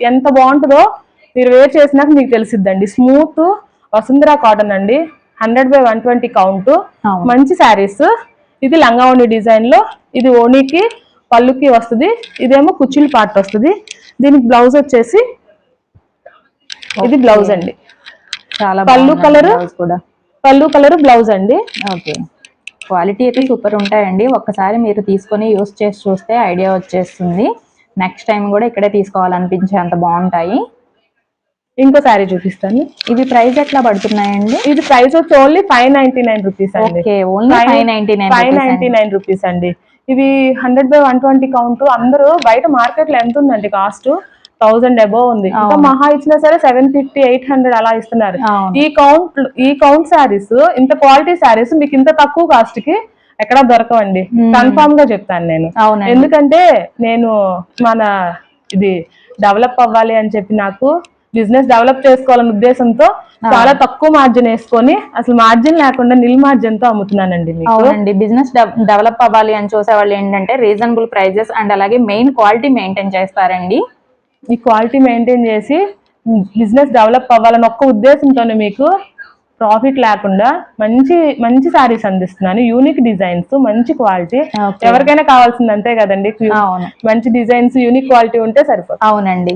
ఎంత బాగుంటుందో మీరు వేర్ చేసినాక మీకు తెలిసిద్దండి. స్మూత్ వసుంధర కాటన్ అండి, 100/120 కౌంట్, మంచి శారీస్. ఇది లంగా ఓణి డిజైన్ లో, ఇది ఓణికి పళ్ళుకి వస్తుంది, ఇదేమో కుచ్చిళ్ళ పార్ట్ వస్తుంది. దీనికి బ్లౌజ్ వచ్చేసి ఇది బ్లౌజ్ అండి, చాలా పళ్ళు కలర్ బ్లౌజ్ అండి. ఓకే, క్వాలిటీ అయితే సూపర్ ఉంటాయండి. ఒక్కసారి మీరు తీసుకొని యూస్ చేసి చూస్తే ఐడియా వచ్చేస్తుంది. నెక్స్ట్ టైం కూడా ఇక్కడే తీసుకోవాలనిపించే అంత బాగుంటాయి. ఇంకో శారీ చూపిస్తాను. ఇది ప్రైస్ ఎట్లా పడుతున్నాయండి? ఇది ప్రైస్ వచ్చి ఓన్లీ 599 రూపీస్ అండి. 599 రూపీస్ అండి. ఇవి 100/120 కౌంట్. అందరూ బయట మార్కెట్ లో ఎంత ఉందండి కాస్ట్? 1000 అబోవ్ ఉంది. ఇంకా మహా ఇచ్చినా సరే 750, 800 అలా ఇస్తున్నారు. ఈ కౌంట్ శారీస్, ఇంత క్వాలిటీ శారీస్ మీకు ఇంత తక్కువ కాస్ట్ కి ఎక్కడా దొరకవండి. కన్ఫామ్ గా చెప్తాను నేను. ఎందుకంటే నేను మన ఇది డెవలప్ అవ్వాలి అని చెప్పి, నాకు బిజినెస్ డెవలప్ చేసుకోవాలనే ఉద్దేశంతో చాలా తక్కువ మార్జిన్ వేసుకొని, అసలు మార్జిన్ లేకుండా నిల్ మార్జిన్ తో అమ్ముతున్నానండి. అవునండి, బిజినెస్ డెవలప్ అవ్వాలి అని చూసే వాళ్ళు ఏంటంటే రీజనబుల్ ప్రైజెస్ అండ్ అలాగే మెయిన్ క్వాలిటీ మెయింటైన్ చేస్తారండి. ఈ క్వాలిటీ మెయింటైన్ చేసి బిజినెస్ డెవలప్ అవ్వాలని ఒక్క ఉద్దేశంతోనే మీకు ప్రాఫిట్ లేకుండా మంచి మంచి సారీస్ అందిస్తున్నాను. యూనిక్ డిజైన్స్, మంచి క్వాలిటీ. ఎవరికైనా కావాల్సింది అంతే కదండి, మంచి డిజైన్స్ యూనిక్ క్వాలిటీ ఉంటే సరిపోతుంది. అవునండి,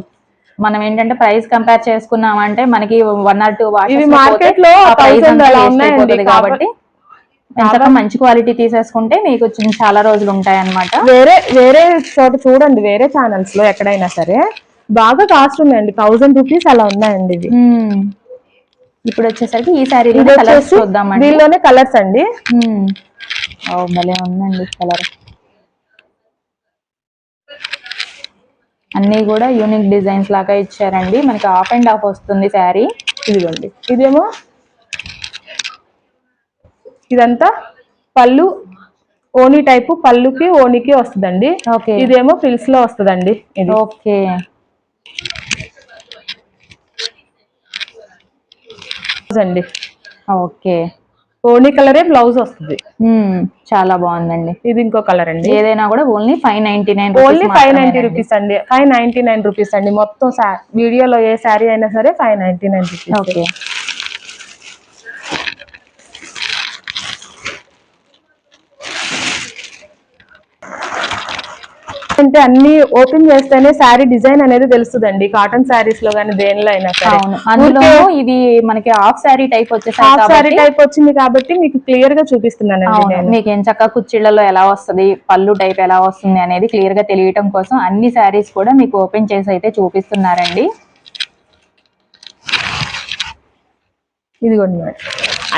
మనం ఏంటంటే ప్రైస్ కంపేర్ చేసుకున్నామంటే మనకి 1 or 2 ఇవి మార్కెట్ లో 1000 అలా ఉన్నాయండి. కాబట్టి మంచి క్వాలిటీ తీసేసుకుంటే మీకు చాలా రోజులు ఉంటాయి అన్నమాట. వేరే చోట చూడండి, వేరే ఛానల్స్ లో ఎక్కడైనా సరే బాగా కాస్ట్ ఉన్నాయండి, 1000 రూపీస్ అలా ఉన్నాయండి. ఇవి ఇప్పుడు వచ్చేసరికి ఈ సారీ చూద్దామండి. దీనిలోనే కలర్స్ అండి. భలే ఉందండి కలర్. అన్ని కూడా యూనిక్ డిజైన్స్ లాగా ఇచ్చారండి. మనకి ఆఫ్ అండ్ ఆఫ్ వస్తుంది శారీ. ఇదిగోండి, ఇదేమో ఇదంతా పళ్ళు ఓణి టైపు, పళ్ళుకి ఓణికి వస్తుందండి. ఇదేమో ఫిల్స్ లో వస్తుందండి. ఇది ఓకే, అండి. ఓకే, ఓణి కలరే బ్లౌజ్ వస్తుంది. చాలా బాగుందండి. ఇది ఇంకో కలర్ అండి. ఏదైనా కూడా ఓన్లీ 599, ఓన్లీ 590 రూపీస్ అండి. 599 రూపీస్ అండి. మొత్తం వీడియోలో ఏ శారీ అయినా సరే 599 రూపీస్. ఓకే, అంటే అన్ని ఓపెన్ చేస్తేనే శారీ డిజైన్ అనేది తెలుస్తుందండి. కాటన్ శారీస్ లో గానీ దేనిలో అయినా సరే. అందులో ఇది మనకి హాఫ్ శారీ టైప్ వచ్చేసి హాఫ్ శారీ టైప్ వచ్చింది కాబట్టి మీకు క్లియర్ గా చూపిస్తున్నానండి. మీకు ఏం చక్కగా కుచ్చిళ్లలో ఎలా వస్తుంది, పళ్ళు టైప్ ఎలా వస్తుంది అనేది క్లియర్ గా తెలియటం కోసం అన్ని శారీస్ కూడా మీకు ఓపెన్ చేసి అయితే చూపిస్తున్నారండి. ఇదిగోండి మేడం,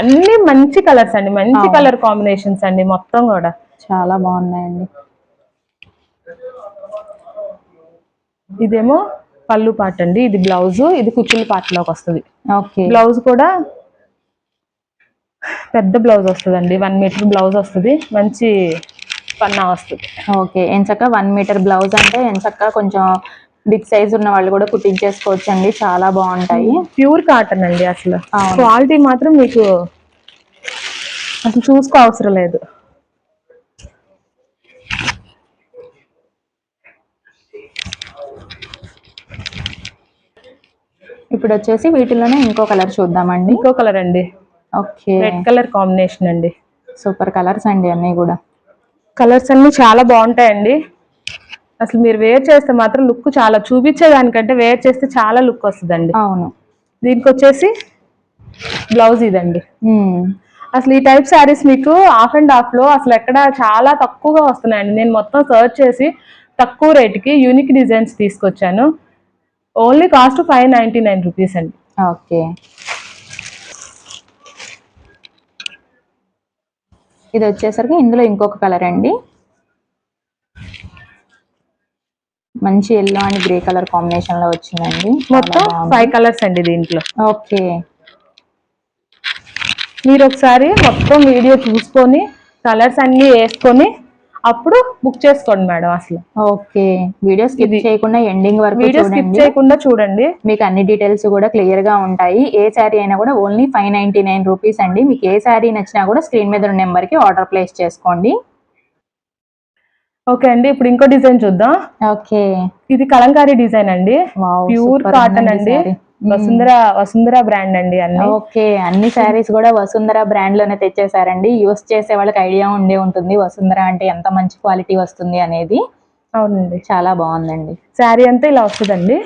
అన్ని మంచి కలర్స్ అండి, మంచి కలర్ కాంబినేషన్స్ అండి. మొత్తం కూడా చాలా బాగున్నాయండి. ఇదేమో పళ్ళు పార్ట్ అండి, ఇది బ్లౌజ్, ఇది కుచ్చుల పార్ట్ లోకి వస్తుంది. బ్లౌజ్ కూడా పెద్ద బ్లౌజ్ వస్తుందండి, 1 మీటర్ బ్లౌజ్ వస్తుంది, మంచి పన్నా వస్తుంది. ఓకే, ఎంచక్క 1 మీటర్ బ్లౌజ్ అంటే ఎంచక్క కొంచెం బిగ్ సైజ్ ఉన్న వాళ్ళు కూడా కుట్టించేసుకోవచ్చు అండి. చాలా బాగుంటాయి. ప్యూర్ కాటన్ అండి. అసలు క్వాలిటీ మాత్రం మీకు అసలు చూసుకో అవసరం లేదు. ఇప్పుడు వచ్చేసి వీటిలోనే ఇంకో కలర్ చూద్దామండి. ఇంకో కలర్ అండి. ఓకే, రెడ్ కలర్ కాంబినేషన్ అండి. సూపర్ కలర్స్ అండి. అన్ని కూడా కలర్స్ అన్ని చాలా బాగుంటాయండి. అసలు మీరు వేర్ చేస్తే మాత్రం లుక్ చాలా, చూపించేదానికంటే వేర్ చేస్తే చాలా లుక్ వస్తుందండి. అవును, దీనికి వచ్చేసి బ్లౌజ్ ఇదండి. అసలు ఈ టైప్ శారీస్ మీకు ఆఫ్ అండ్ ఆఫ్ లో అసలు ఎక్కడ చాలా తక్కువగా వస్తున్నాయండి. నేను మొత్తం సర్చ్ చేసి తక్కువ రేటుకి యూనిక్ డిజైన్స్ తీసుకొచ్చాను. ఓన్లీ కాస్ట్ 599 రూపీస్ అండి. ఓకే, ఇది వచ్చేసరికి ఇందులో ఇంకొక కలర్ అండి. మంచి yellow and grey colour combination లో వచ్చిందండి. మొత్తం 5 కలర్స్ అండి దీంట్లో. ఓకే, మీరు ఒకసారి మొత్తం వీడియో చూసుకొని కలర్స్ అన్ని వేసుకొని అప్పుడు బుక్ చేసుకోండి మేడం. అసలు ఓకే, వీడియో స్కిప్ చేయకుండా ఎండింగ్ వరకు చూడండి. మీకు అన్ని డీటెయిల్స్ కూడా క్లియర్ గా ఉంటాయి. ఏ శారీ అయినా కూడా ఓన్లీ 599 రూపీస్ అండి. మీకు ఏ శారీ నచ్చినా కూడా స్క్రీన్ మీద ఉన్న నెంబర్ కి ఆర్డర్ ప్లేస్ చేసుకోండి. ఓకే అండి, ఇప్పుడు ఇంకో డిజైన్ చూద్దాం. ఓకే, ఇది కలంకారీ డిజైన్ అండి, వావ్, ప్యూర్ సూపర్ కాటన్ ఉందండి అండి. శారీ. వసుంధర బ్రాండ్ అండి అన్ని. ఓకే, అన్ని శారీస్ కూడా వసుంధర బ్రాండ్ లోనే తెచ్చేసారండి. యూస్ చేసే వాళ్ళకి ఐడియా ఉండే ఉంటుంది వసుంధర అంటే ఎంత మంచి క్వాలిటీ వస్తుంది అనేది. అవునండి, చాలా బాగుందండి. శారీ అంతా ఇలా వస్తుందండి.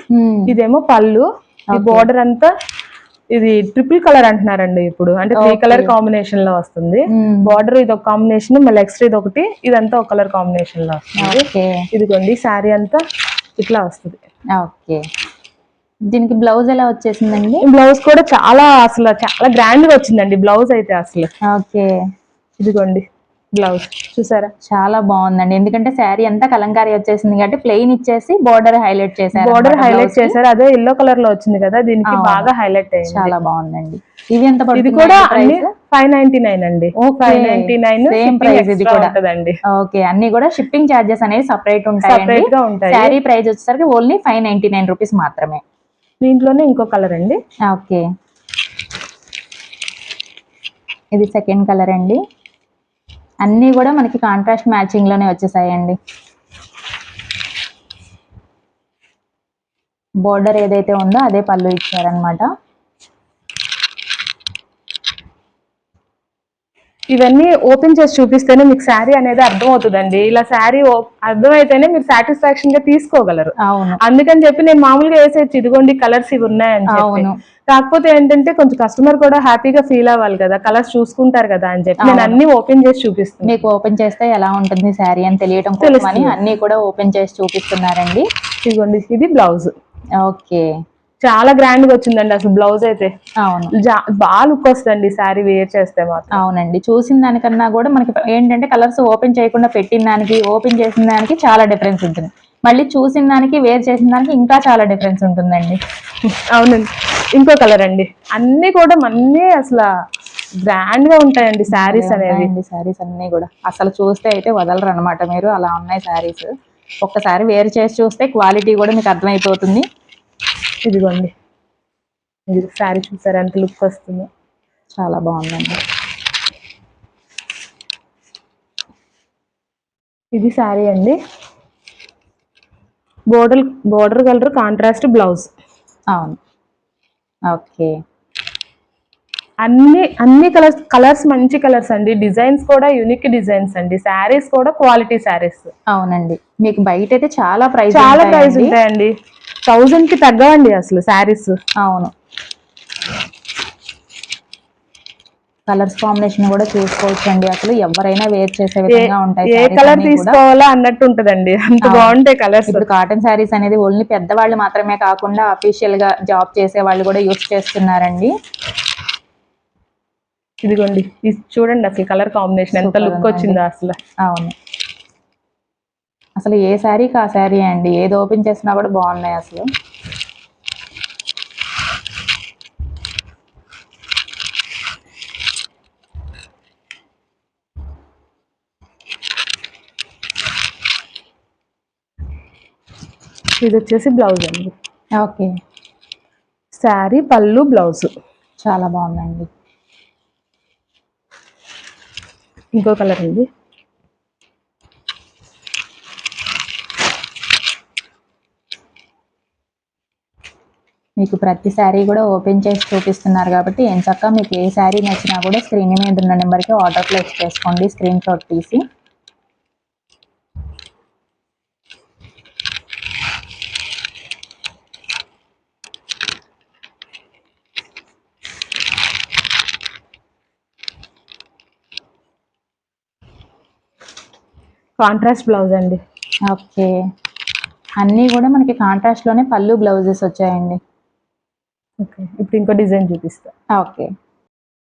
ఇదేమో పళ్ళు, ఈ బోర్డర్ అంతా ఇది ట్రిపుల్ కలర్ అంటున్నారండి ఇప్పుడు, అంటే 3 కలర్ కాంబినేషన్ లో వస్తుంది. బార్డర్ ఇది ఒక కాంబినేషన్, మళ్ళీ ఎక్స్ట్రా ఇది ఒకటి, ఇదంతా ఒక కలర్ కాంబినేషన్ లో వస్తుంది. ఇదిగోండి శారీ అంతా ఇట్లా వస్తుంది. ఓకే, దీనికి బ్లౌజ్ ఎలా వచ్చేసిందండి? బ్లౌజ్ కూడా అసలు చాలా గ్రాండ్ గా వచ్చిందండి బ్లౌజ్ అయితే అసలు. ఓకే, ఇదిగోండి బ్లౌజ్ చూసారా, చాలా బాగుందండి. ఎందుకంటే శారీ అంతా కలంకారీ వచ్చేసింది కాబట్టి ప్లెయిన్ ఇచ్చేసి బోర్డర్ హైలైట్ చేశారు. అదే ఎల్లో కలర్ లో వచ్చింది కదా, దీనికి బాగా హైలైట్ అయ్యింది. చాలా బాగుందండి. ఇది ఎంత పడుతుంది? ఇది కూడా అన్ని 599 అండి. 599 సేమ్ ప్రైస్ ఇది కూడా ఉంటదండి. ఓకే, అన్ని కూడా షిప్పింగ్ చార్జెస్ అనేవి సపరేట్ ఉంటాయి. శారీ ప్రైస్ వచ్చేసరికి ఓన్లీ 599 రూపీస్ మాత్రమే. దీంట్లోనే ఇంకో కలర్ అండి. ఓకే, ఇది సెకండ్ కలర్ అండి. అన్నీ కూడా మనకి కాంట్రాస్ట్ మ్యాచింగ్ లోనే వచ్చేసాయండి. బోర్డర్ ఏదైతే ఉందో అదే పళ్ళు ఇచ్చారనమాట. ఇవన్నీ ఓపెన్ చేసి చూపిస్తేనే మీకు శారీ అనేది అర్థం అవుతుందండి. ఇలా శారీ అర్థమైతేనే మీరు సాటిస్ఫాక్షన్ గా తీసుకోగలరు. అందుకని చెప్పి నేను మామూలుగా వేసేసి ఇదిగోండి కలర్స్ ఇవి ఉన్నాయని చెప్పి. కాకపోతే ఏంటంటే కొంచెం కస్టమర్ కూడా హ్యాపీగా ఫీల్ అవ్వాలి కదా, కలర్స్ చూసుకుంటారు కదా అని చెప్పి నేను అన్ని ఓపెన్ చేసి చూపిస్తాను. మీకు ఓపెన్ చేస్తే ఎలా ఉంటుంది శారీ అని తెలియటం కోసమని అన్ని కూడా ఓపెన్ చేసి చూపిస్తున్నారండి. ఇదిగోండి ఇది బ్లౌజ్. ఓకే, చాలా గ్రాండ్ గా వచ్చిందండి అసలు బ్లౌజ్ అయితే. అవును, బాగా లుక్ వస్తుంది శారీ వేర్ చేస్తే మాత్రం. అవునండి, చూసిన దానికన్నా కూడా మనకి ఏంటంటే కలర్స్ ఓపెన్ చేయకుండా పెట్టిన దానికి ఓపెన్ చేసిన దానికి చాలా డిఫరెన్స్ ఉంటుంది. మళ్ళీ చూసిన దానికి వేర్ చేసిన దానికి ఇంకా చాలా డిఫరెన్స్ ఉంటుందండి. అవునండి, ఇంకో కలర్ అండి. అన్ని కూడా అన్ని అసలు గ్రాండ్ గా ఉంటాయండి శారీస్ అనేవి. శారీస్ అన్ని కూడా అసలు చూస్తే అయితే వదలరు అనమాట మీరు, అలా ఉన్నాయి శారీస్. ఒక్కసారి వేర్ చేసి చూస్తే క్వాలిటీ కూడా మీకు అర్థమైపోతుంది. ఇదిగోండి ఇది శారీ చూసారా ఎంత లుక్ వస్తుందో, చాలా బాగుందండి. ఇది శారీ అండి. Border colour contrast blouse. అవును, ఓకే, అన్ని కలర్స్ మంచి కలర్స్ అండి. డిజైన్స్ కూడా యూనిక్ డిజైన్స్ అండి. శారీస్ కూడా క్వాలిటీ శారీస్. అవునండి, మీకు బయట అయితే చాలా ప్రైస్ ఉంటాయండి. 1000 కి తగ్గవండి అసలు శారీస్. అవును, కలర్స్ కాంబినేషన్ కూడా చూసుకోవచ్చు అండి. అసలు ఎవరైనా వేర్ చేసే విధంగా ఉంటాయి. ఏ కలర్ తీసుకోవాలా అన్నట్టు ఉంటదండి, అంత బాగుంటాయి కలర్స్. ఇప్పుడు కాటన్ శారీస్ అనేది ఓన్లీ పెద్దవాళ్ళు మాత్రమే కాకుండా అఫీషియల్ గా జాబ్ చేసే వాళ్ళు కూడా యూస్ చేస్తున్నారండి. ఇదిగోండి చూడండి అసలు కలర్ కాంబినేషన్ ఎంత లుక్ వచ్చిందో అసలు. అవును, అసలు ఏ శారీకి ఆ శారీ అండి, ఏది ఓపెన్ చేసినా కూడా బాగున్నాయి అసలు. ఇది వచ్చేసి బ్లౌజ్ అండి. ఓకే, శారీ పళ్ళు బ్లౌజ్ చాలా బాగుందండి. ఇంకో కలర్ అండి. మీకు ప్రతి శారీ కూడా ఓపెన్ చేసి చూపిస్తున్నారు కాబట్టి ఎంచక్కా మీకు ఏ శారీ నచ్చినా కూడా స్క్రీన్ మీద ఉన్న నెంబర్కి ఆర్డర్ ప్లేస్ చేసుకోండి, స్క్రీన్ షాట్ తీసి. కాంట్రాస్ట్ బ్లౌజ్ అండి. ఓకే, అన్నీ కూడా మనకి కాంట్రాస్ట్ లోనే పళ్ళు బ్లౌజెస్ వచ్చాయండి. ఓకే, ఇప్పుడు ఇంకో డిజైన్ చూపిస్తా. ఓకే,